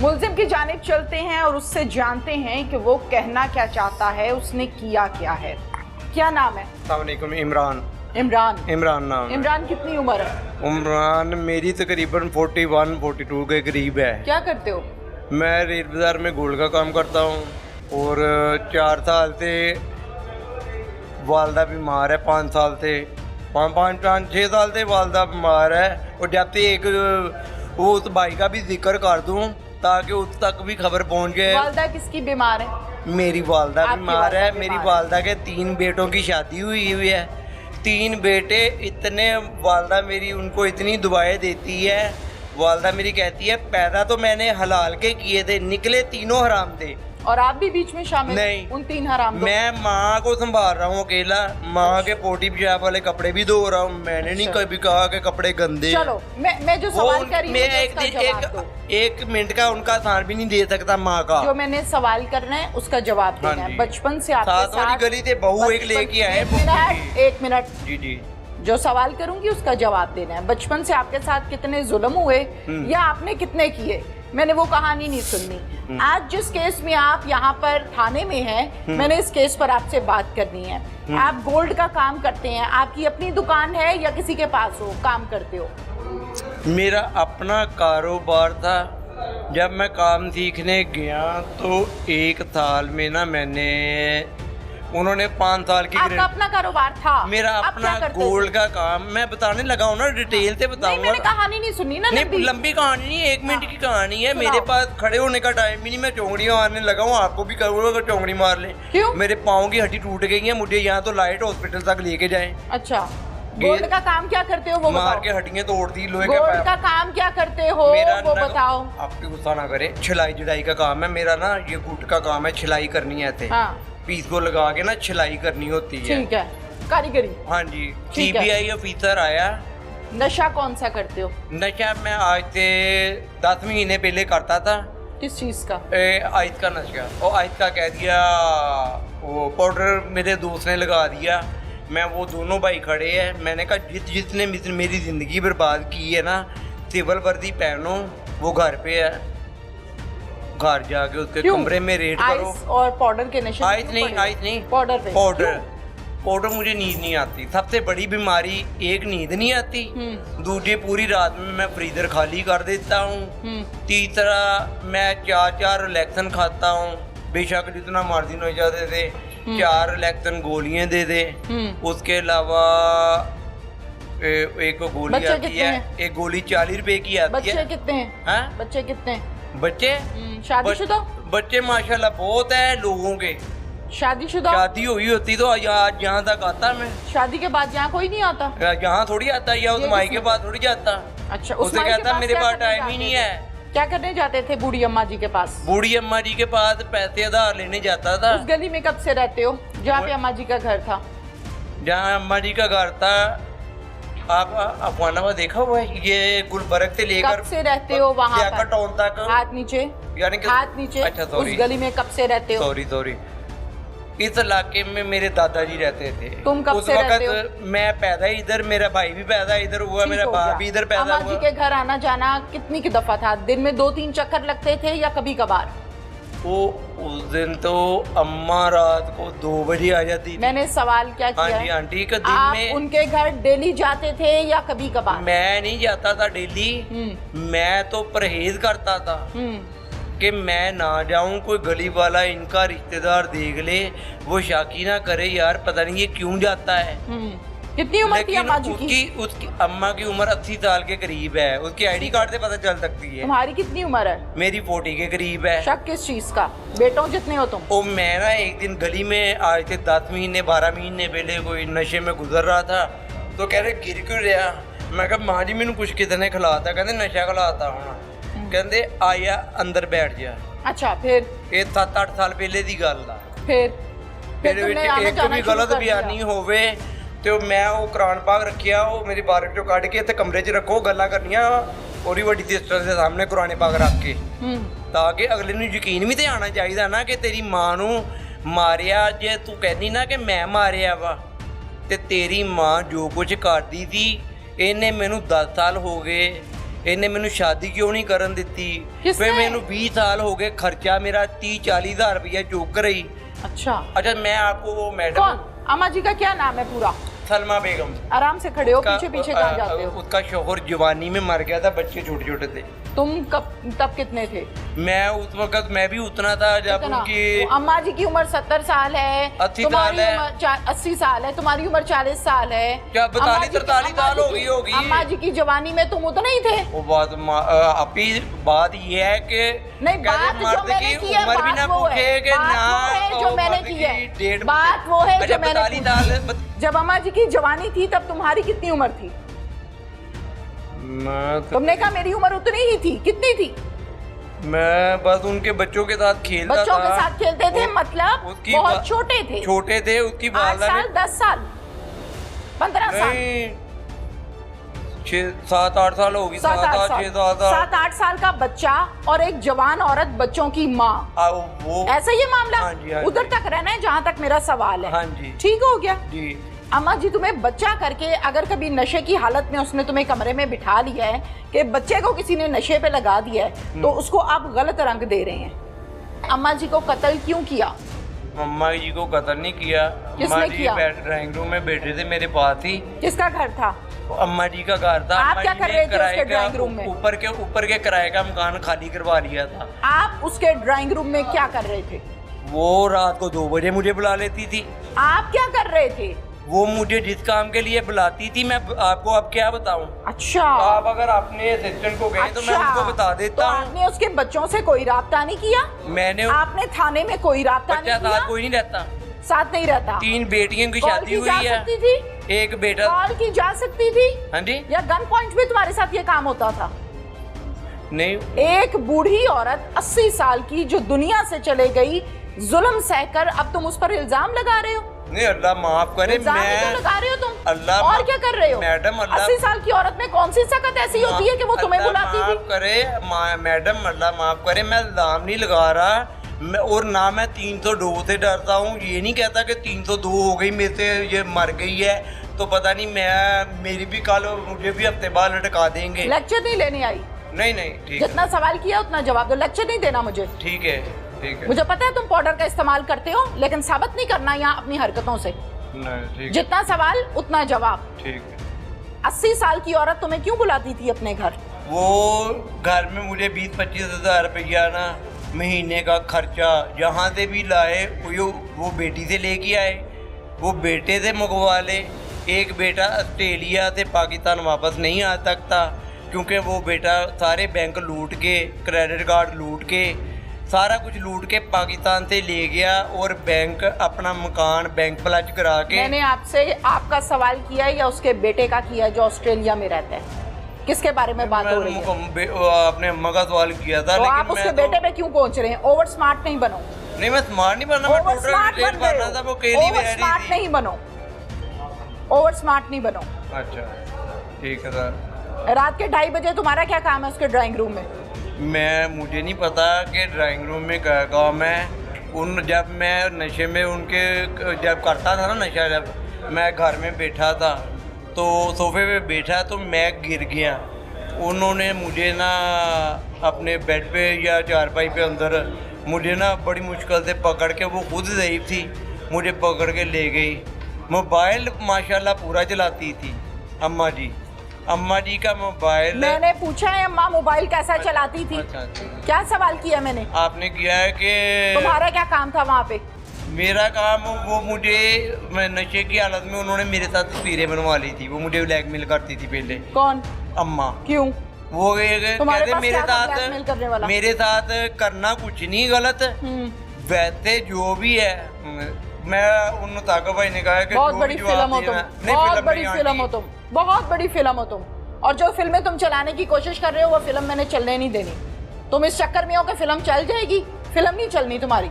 मुलजिम की जानिब चलते हैं और उससे जानते हैं कि वो कहना क्या चाहता है, उसने किया क्या है। क्या नाम है? अस्सलाम वालेकुम। इमरान नाम। इमरान कितनी उम्र है? इमरान मेरी तकरीबन 41-42 के करीब है। क्या करते हो? मैं रेल बाज़ार में गोल्ड का काम करता हूँ और 4 साल से वालदा बीमार है। 5 साल से 5-6 साल से वालदा बीमार है। और जब से एक वो उस भाई का भी जिक्र कर दूँ ताकि उस तक भी खबर पहुँच जाए। वालदा किसकी बीमार है? मेरी वालदा बीमार है। बीमार मेरी है। वालदा के 3 बेटों की शादी हुई है। 3 बेटे इतने, वालदा मेरी उनको इतनी दुआएं देती है। वालदा मेरी कहती है पैदा तो मैंने हलाल के किए थे, निकले तीनों हराम थे। और आप भी बीच में शामिल? नहीं। उन 3 हराम। मैं माँ को संभाल रहा हूँ अकेला। माँ के पोटी पेशाब वाले कपड़े भी धो रहा हूँ। मैंने नहीं कभी कहा कि कपड़े गंदे। चलो मैं जो सवाल कर रही हूँ एक मिनट का उनका आसान भी नहीं दे सकता माँ का। जो मैंने सवाल करना है उसका जवाब देना है। बचपन से आपके साथ वाली गली से बहू एक लेके आए। एक मिनट जी। जो सवाल करूंगी उसका जवाब देना है। बचपन से आपके साथ कितने जुल्म हुए या आपने कितने किए, मैंने वो कहानी नहीं सुननी। आज जिस केस में आप यहाँ पर थाने में हैं, मैंने इस केस पर आपसे बात करनी है। आप गोल्ड का काम करते हैं, आपकी अपनी दुकान है या किसी के पास हो काम करते हो? मेरा अपना कारोबार था। जब मैं काम सीखने गया तो 1 साल में ना मैंने, उन्होंने 5 साल की आपका अपना कारोबार था? मेरा अपना गोल्ड का काम। मैं बताने लगा हूँ ना, डिटेल से बताऊंगा। मैंने कहानी नहीं सुनी ना। नहीं, लंबी कहानी नहीं, 1 मिनट की कहानी है। मेरे पास खड़े होने का टाइम भी नहीं। मैं चौंगड़ियाँ मारने लगा हूँ। आपको भी कहूँगा अगर चौंगड़ी मार ले। क्यों? मेरे पाँव की हड्डी टूट गई है। मुझे यहाँ तो लाइट हॉस्पिटल तक लेके जाए। अच्छा, गोल्ड का काम क्या करते हो वो मार बताओ। के हड्डियाँ तोड़ दी लोहे गोल्ड का काम क्या करते हो वो बताओ। आपकी गुस्सा ना करे। छिलाई जड़ाई का काम है मेरा ना। ये गुट का काम है, छिलाई करनी है। हाँ। पीस को लगा के ना छिलाई करनी होती है। ठीक है, कारीगरी। हाँ जी। CBI ऑफिसर आया। नशा कौन सा करते हो? नशा मैं आज से 10 महीने पहले करता था। किस चीज का? आयत का नशा। और आयत का कह दिया, वो पाउडर मेरे दोस्त ने लगा दिया। मैं वो दोनों भाई खड़े हैं। मैंने कहा जिसने मेरी ज़िंदगी बर्बाद की है ना, सिविल वर्दी पहनो। वो घर पे है, घर जाके उसके कमरे में रेड करो। और पाउडर के नशे? आयत नहीं पाउडर मुझे नींद नहीं आती। सबसे बड़ी बीमारी, एक नींद नहीं आती, दूसरी पूरी रात में मैं फ्रीजर खाली कर देता हूँ, तीसरा मैं 4 रिलैक्सन खाता हूँ। बेशक जितना मर्जी हो जाते थे, 4 रिलैक्सन गोलियां दे दे। उसके अलावा एक गोली आती है, एक गोली 40 रुपए की आती है। बच्चे कितने हैं? बच्चे कितने हैं? बच्चे शादीशुदा? बच्चे माशाल्लाह बहुत है लोगों के। शादीशुदा? शादी हुई होती तो आज यहाँ तक आता मैं। शादी के बाद यहाँ कोई नहीं आता? यहाँ थोड़ी आता, या उस माई के पास थोड़ी जाता। अच्छा, उसे कहता मेरे पास टाइम ही नहीं है। क्या करने जाते थे बूढ़ी अम्मा जी के पास? बूढ़ी अम्मा जी के पास पैसे उधार लेने जाता था। उस गली में कब से रहते हो जहाँ पे अम्मा जी का घर था? जहाँ अम्मा जी का घर था, आप अफवानाबाद देखा हुआ है? ये गुलबर्ग से लेकर कब से रहते हो वहाँ पर? टाउन तक। हाथ नीचे, यानी कि हाथ नीचे। अच्छा, सॉरी। उस गली में कब से रहते हो? सॉरी। इस इलाके में मेरे दादाजी रहते थे। तुम कब से रहते हो? मैं पैदा इधर, मेरा भाई भी पैदा इधर हुआ, मेरा बाप भी इधर पैदा हुआ। अम्मा जी के घर आना जाना कितनी की दफा था? दिन में 2-3 चक्कर लगते थे या कभी कभार? वो उस दिन तो अम्मा रात को 2 बजे आ जाती थी। मैंने सवाल क्या किया? हाँ जी आंटी का दिन आप में उनके घर डेली जाते थे या कभी कभार? मैं नहीं जाता था डेली। मैं तो परहेज करता था कि मैं ना जाऊं, कोई गली वाला इनका रिश्तेदार देख ले, वो शाकी ना करे यार पता नहीं ये क्यों जाता है। कितनी उम्र थी अम्मा जी की? उसकी अम्मा की उम्र 80 साल के करीब है। उसकी ID कार्ड से पता चल सकती है। तुम्हारी कितनी उम्र है? मेरी 40 के करीब है। शक किस चीज का? बेटों जितने हो तुम? ओ मैं ना एक दिन गली में आज से 10 महीने 12 महीने पहले कोई नशे में गुजर रहा था, तो कह रहे गिर क्यों रहा? मैं कहा माँ जी मैंने कुछ कितने खिलाता? कहते नशा खिलाता हूँ। कहते आया अंदर बैठ जा। अच्छा, फिर? ये 7-8 साल पहले दी गल दा। फिर एक भी गलत बयानी होवे तो मैं वो कुरान पाक रखिया, वो मेरी बारक चो कढ़ के कमरे च रखो, गल्लां करनियां और वड्डी सिस्टर के सामने कुरान पाक रख के, ताकि अगले नूं यकीन भी तो आना चाहिए ना कि तेरी मां नूं मारिया। जे तू कहनी ना कि मैं मारिया वा, ते तेरी मां जो कुछ करदी थी, इन्हें मैनू 10 साल हो गए, ਇਹਨੇ ਮੈਨੂੰ ਸ਼ਾਦੀ ਕਿਉਂ ਨਹੀਂ ਕਰਨ ਦਿੱਤੀ किसने? ਵੇ ਮੈਨੂੰ 20 ਸਾਲ ਹੋ ਗਏ ਖਰਚਾ ਮੇਰਾ 30-40 ਹਜ਼ਾਰ ਰੁਪਇਆ ਚੁੱਕ ਰਹੀ अच्छा अच्छा मैं आपको वो मैडम कौन? अम्मा जी का क्या नाम है पूरा? सलमा बेगम आराम से खड़े हो, उसका- पीछे पीछे कहाँ जाते हो? उसका शोहर जवानी में मर गया था, बच्चे छोटे छोटे थे। तुम कब तब कितने थे? मैं उस वक्त मैं भी उतना था जब कितना? उनकी वो अम्मा जी की उम्र 70 साल है, 80 तुम्हारी साल है। उम्र 80 साल है, तुम्हारी उम्र 40 साल है। क्या अम्मा 42 जी- 43 अम्मा साल जी हो की- गई होगी। अम्मा जी की जवानी में तुम उतने ही थे। वो अभी बात ये है कि नहीं, कहते बात जो मर्द मैंने की की है, उम्र भी बात ना वो है। पूछे कि बात ना वो है जो मैंने मर्द की की है। डेट बात वो है अच्छा, जो मैंने 42 पूछी साल है। जब अम्मा जी की जवानी थी तब तुम्हारी कितनी उम्र थी? तुमने कहा मेरी उम्र उतनी ही थी, कितनी थी? मैं बस उनके बच्चों के साथ खेलता था। बच्चों के साथ खेलते थे, मतलब उसकी बहुत छोटे थे। छोटे थे उसकी 8 वालदा साल, 10 साल, 15 साल, नहीं 7-8 साल होगी, 7-8 6 साल 7-8 साल का बच्चा और एक जवान औरत बच्चों की माँ, वो ऐसा ये मामला? हाँ जी, हाँ उधर जी। तक रहना है जहाँ तक मेरा सवाल है। हाँ जी ठीक हो गया। जी। अम्मा जी तुम्हें बच्चा करके अगर कभी नशे की हालत में उसने तुम्हें कमरे में बिठा लिया है कि बच्चे को किसी ने नशे पे लगा दिया है तो उसको आप गलत रंग दे रहे हैं। अम्मा जी को कत्ल क्यों किया? अम्मा जी को कत्ल नहीं किया। किसने अम्मा जी किया? ड्राइंग रूम में बैठे थे मेरे पास ही। किसका घर था? अम्मा जी का घर था। आप अम्मा क्या जी कर ने रहे थे किराए उसके का- ड्राइंग रूम में? ऊपर के किराए का मकान खाली करवा लिया था। आप उसके ड्राइंग रूम में क्या कर रहे थे? वो रात को 2 बजे मुझे बुला लेती थी। आप क्या कर रहे थे? वो मुझे जिस काम के लिए बुलाती थी मैं आपको अब क्या बताऊं। अच्छा, आप अगर अपने असिस्टेंट को गए तो मैं उनको बता तो देता हूँ। आपने उसके बच्चों से कोई राब्ता नहीं किया? मैंने आपने थाने में कोई राब्ता बच्चा नहीं किया? साथ कोई नहीं रहता। साथ नहीं रहता। 3 बेटियों की कॉल शादी की हुई जा है, सकती थी? एक बेटा। कॉल की जा सकती थी हाँ जी या गन पॉइंट पे तुम्हारे साथ ये काम होता था? नहीं। एक बूढ़ी औरत 80 साल की जो दुनिया से चले गई, जुल्म सहकर अब तुम उस पर इल्जाम लगा रहे हो? नहीं अल्लाह माफ करे। इल्जाम ही मैं तो लगा रहे हो तुम। अल्लाह और क्या कर रहे हो? मैडम, अल्लाह 80 साल की औरत में कौन सी सकत ऐसी होती है कि वो तुम्हें अल्लाह बुलाती थी? माफ करे मैडम, अल्लाह माफ करे। मैं इल्जाम नहीं लगा रहा मैं, और ना मैं 302 से डरता हूँ। ये नहीं कहता कि 302 हो गई मेरे से, ये मर गई है तो पता नहीं मैं मेरी भी कल मुझे भी हफ्ते बाद लटका देंगे। लेक्चर नहीं लेने आई। नहीं नहीं ठीक है, जितना सवाल किया उतना जवाब दो, लेक्चर नहीं देना मुझे। ठीक है ठीक है। मुझे पता है तुम पाउडर का इस्तेमाल करते हो, लेकिन साबित नहीं करना यहाँ अपनी हरकतों से। नहीं ठीक जितना सवाल उतना जवाब। ठीक है। 80 साल की औरत तुम्हें क्यों बुलाती थी अपने घर? वो घर में मुझे 20-25 हज़ार रुपया ना महीने का खर्चा जहाँ से भी लाए वो बेटी से लेके आए, वो बेटे से मंगवा ले। एक बेटा ऑस्ट्रेलिया से पाकिस्तान वापस नहीं आ सकता क्योंकि वो बेटा सारे बैंक लूट के, क्रेडिट कार्ड लूट के, सारा कुछ लूट के पाकिस्तान से ले गया और बैंक अपना मकान बैंक प्लज करा के। मैंने आपसे आपका सवाल किया या उसके बेटे का किया जो ऑस्ट्रेलिया में रहता है? किसके बारे में बात हो रही है? अपने अम्मा का सवाल किया था। तो लेकिन आप उसके मैं तो- बेटे पे क्यों पहुंच रहे हैं? ओवर स्मार्ट नहीं बनो। नहीं मैं स्मार्ट नहीं बनना, मैं ओवर टोटल स्मार्ट डिटेल बन रहे भरना था। वो हो। केली ओवर बह स्मार्ट रही थी। नहीं बनो, ओवर स्मार्ट नहीं बनो। अच्छा ठीक है सर। रात के 2:30 बजे तुम्हारा क्या काम है उसके ड्राइंग रूम में? मुझे नहीं पता कि ड्राइंग रूम में क्या काम है। जब मैं नशे में उनके जब करता था ना नशा, जब मैं घर में बैठा था तो सोफे पे बैठा तो मैं गिर गया। उन्होंने मुझे ना अपने बेड पे या चारपाई पे अंदर मुझे ना बड़ी मुश्किल से पकड़ के, वो खुद ज़ईफ़ थी, मुझे पकड़ के ले गई। मोबाइल माशाल्लाह पूरा चलाती थी अम्मा जी। अम्मा जी का मोबाइल मैंने पूछा है अम्मा मोबाइल कैसा चलाती थी? अच्छा अच्छा। क्या सवाल किया मैंने? आपने किया है कि तुम्हारा क्या काम था वहाँ पे? मेरा काम वो मुझे मैं नशे की हालत में उन्होंने मेरे साथ तस्वीरें बनवा ली थी। वो मुझे ब्लैकमेल करती थी पहले। कौन? अम्मा। क्यों? वो तुम्हारे कहते पास मेरे क्या था blackmail करने साथ वाला? मेरे साथ करना कुछ नहीं गलत, वैसे जो भी है मैं उन ताका भाई ने कहा कि बहुत जो बड़ी भी फिल्म जवाब हो तुम, देना- नहीं, बहुत बड़ी नहीं फिल्म हो आंटी। तुम, बहुत बड़ी फिल्म हो तुम। और जो फिल्में तुम चलाने की कोशिश कर रहे हो वो फिल्म मैंने चलने नहीं देनी। तुम इस चक्कर में हो कि फिल्म चल जाएगी, फिल्म नहीं चलनी तुम्हारी।